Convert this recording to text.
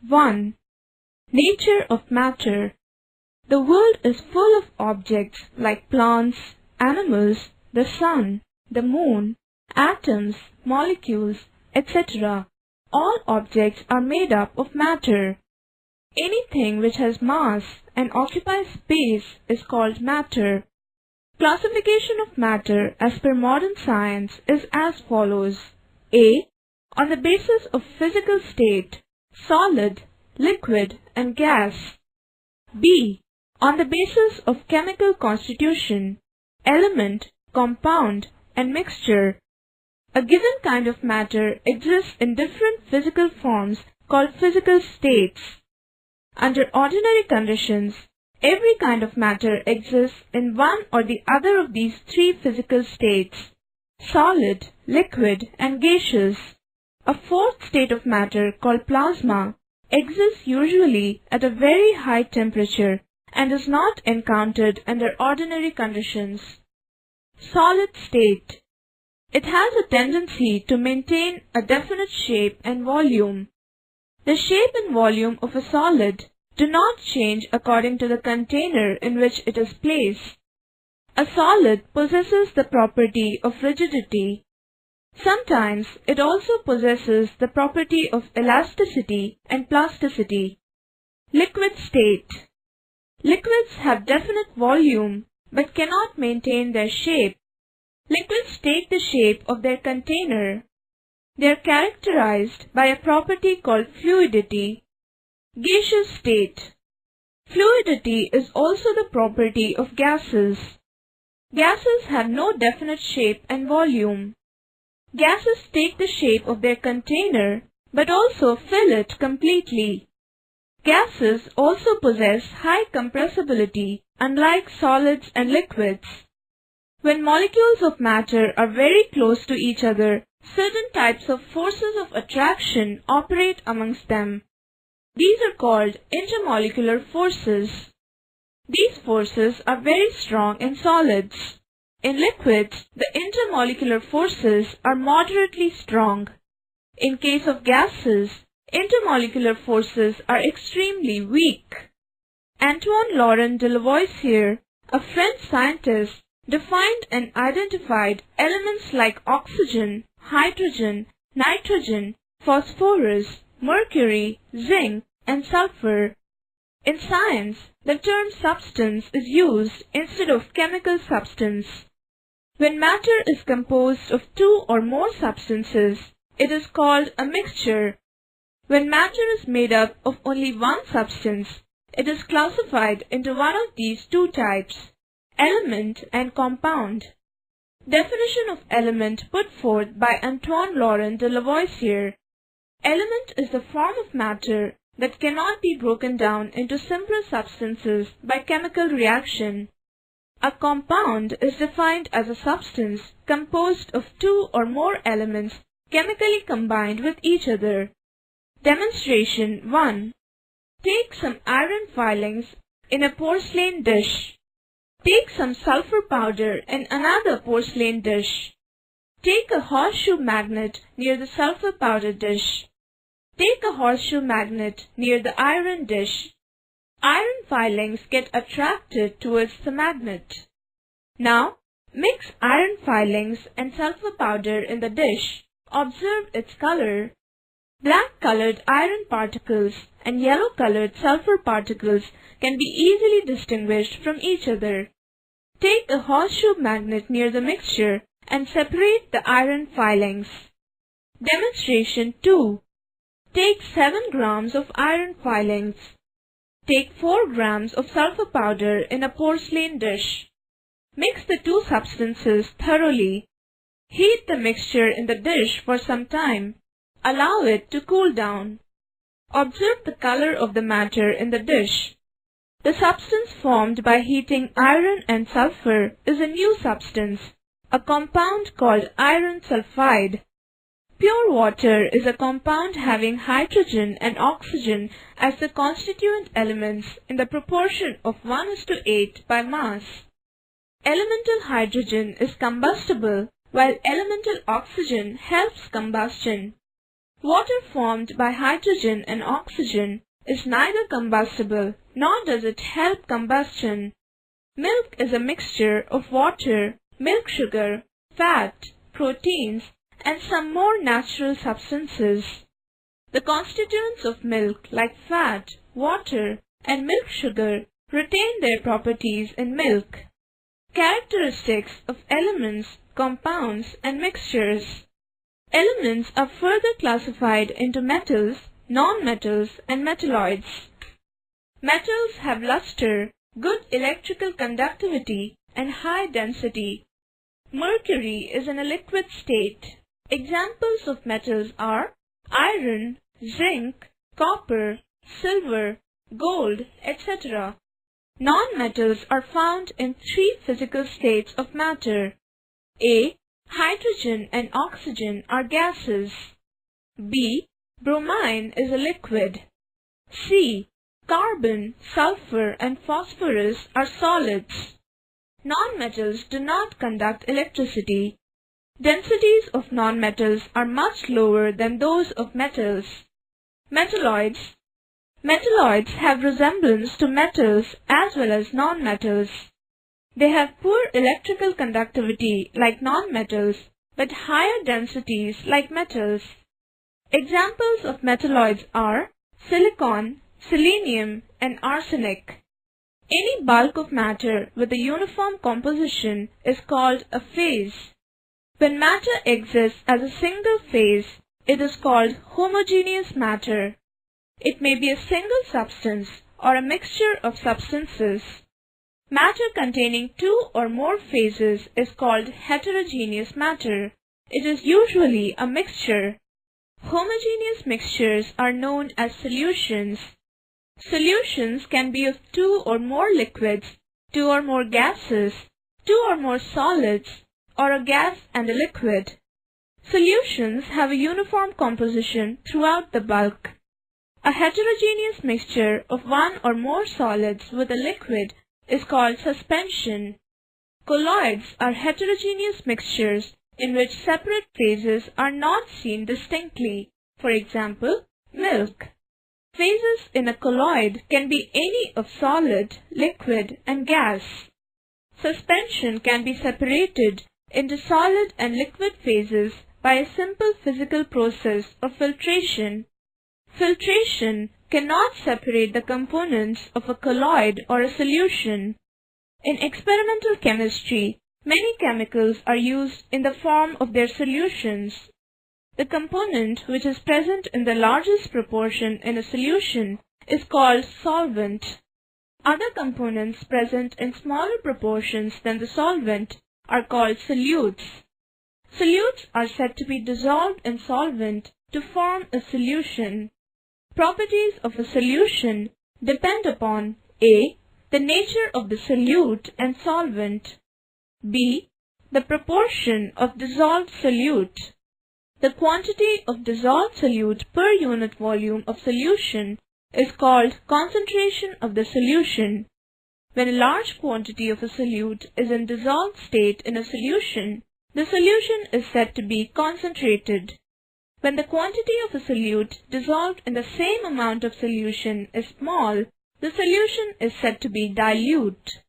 1. Nature of matter. The world is full of objects like plants, animals, the sun, the moon, atoms, molecules, etc. All objects are made up of matter. Anything which has mass and occupies space is called matter. Classification of matter as per modern science is as follows. A. On the basis of physical state, solid, liquid and gas. B. On the basis of chemical constitution, element, compound and mixture. A given kind of matter exists in different physical forms called physical states. Under ordinary conditions, every kind of matter exists in one or the other of these three physical states, solid, liquid and gaseous. A fourth state of matter called plasma exists usually at a very high temperature and is not encountered under ordinary conditions. Solid state. It has a tendency to maintain a definite shape and volume. The shape and volume of a solid do not change according to the container in which it is placed. A solid possesses the property of rigidity. Sometimes it also possesses the property of elasticity and plasticity. Liquid state. Liquids have definite volume but cannot maintain their shape. Liquids take the shape of their container. They are characterized by a property called fluidity. Gaseous state. Fluidity is also the property of gases. Gases have no definite shape and volume. Gases take the shape of their container but also fill it completely. Gases also possess high compressibility, unlike solids and liquids. When molecules of matter are very close to each other, certain types of forces of attraction operate amongst them. These are called intermolecular forces. These forces are very strong in solids. In liquids, the intermolecular forces are moderately strong. In case of gases, intermolecular forces are extremely weak. Antoine Laurent de Lavoisier, a French scientist, defined and identified elements like oxygen, hydrogen, nitrogen, phosphorus, mercury, zinc, and sulfur. In science, the term substance is used instead of chemical substance. When matter is composed of two or more substances, it is called a mixture. When matter is made up of only one substance, it is classified into one of these two types, element and compound. Definition of element put forth by Antoine Laurent de Lavoisier. Element is the form of matter that cannot be broken down into simpler substances by chemical reaction. A compound is defined as a substance composed of two or more elements chemically combined with each other. Demonstration 1. Take some iron filings in a porcelain dish. Take some sulfur powder in another porcelain dish. Take a horseshoe magnet near the sulfur powder dish. Take a horseshoe magnet near the iron dish. Iron filings get attracted towards the magnet. Now, mix iron filings and sulfur powder in the dish. Observe its color. Black-colored iron particles and yellow-colored sulfur particles can be easily distinguished from each other. Take a horseshoe magnet near the mixture and separate the iron filings. Demonstration 2. Take 7 grams of iron filings. Take 4 grams of sulfur powder in a porcelain dish. Mix the two substances thoroughly. Heat the mixture in the dish for some time. Allow it to cool down. Observe the color of the matter in the dish. The substance formed by heating iron and sulfur is a new substance, a compound called iron sulfide. Pure water is a compound having hydrogen and oxygen as the constituent elements in the proportion of 1:8 by mass. Elemental hydrogen is combustible while elemental oxygen helps combustion. Water formed by hydrogen and oxygen is neither combustible nor does it help combustion. Milk is a mixture of water, milk sugar, fat, proteins, and some more natural substances. The constituents of milk like fat, water, and milk sugar retain their properties in milk. Characteristics of elements, compounds, and mixtures. Elements are further classified into metals, nonmetals, and metalloids. Metals have luster, good electrical conductivity, and high density. Mercury is in a liquid state. Examples of metals are iron, zinc, copper, silver, gold, etc. Nonmetals are found in three physical states of matter. A. Hydrogen and oxygen are gases. B. Bromine is a liquid. C. Carbon, sulfur, and phosphorus are solids. Nonmetals do not conduct electricity. Densities of nonmetals are much lower than those of metals. Metalloids. Metalloids have resemblance to metals as well as nonmetals. They have poor electrical conductivity like nonmetals, but higher densities like metals. Examples of metalloids are silicon, selenium, and arsenic. Any bulk of matter with a uniform composition is called a phase. When matter exists as a single phase, it is called homogeneous matter. It may be a single substance or a mixture of substances. Matter containing two or more phases is called heterogeneous matter. It is usually a mixture. Homogeneous mixtures are known as solutions. Solutions can be of two or more liquids, two or more gases, two or more solids, or a gas and a liquid. Solutions have a uniform composition throughout the bulk. A heterogeneous mixture of one or more solids with a liquid is called suspension. Colloids are heterogeneous mixtures in which separate phases are not seen distinctly. For example, milk. Phases in a colloid can be any of solid, liquid, and gas. Suspension can be separated into solid and liquid phases by a simple physical process of filtration. Filtration cannot separate the components of a colloid or a solution. In experimental chemistry, many chemicals are used in the form of their solutions. The component which is present in the largest proportion in a solution is called solvent. Other components present in smaller proportions than the solvent are called solutes. Solutes are said to be dissolved in solvent to form a solution. Properties of a solution depend upon A. The nature of the solute and solvent. B. The proportion of dissolved solute. The quantity of dissolved solute per unit volume of solution is called concentration of the solution. When a large quantity of a solute is in dissolved state in a solution, the solution is said to be concentrated. When the quantity of a solute dissolved in the same amount of solution is small, the solution is said to be dilute.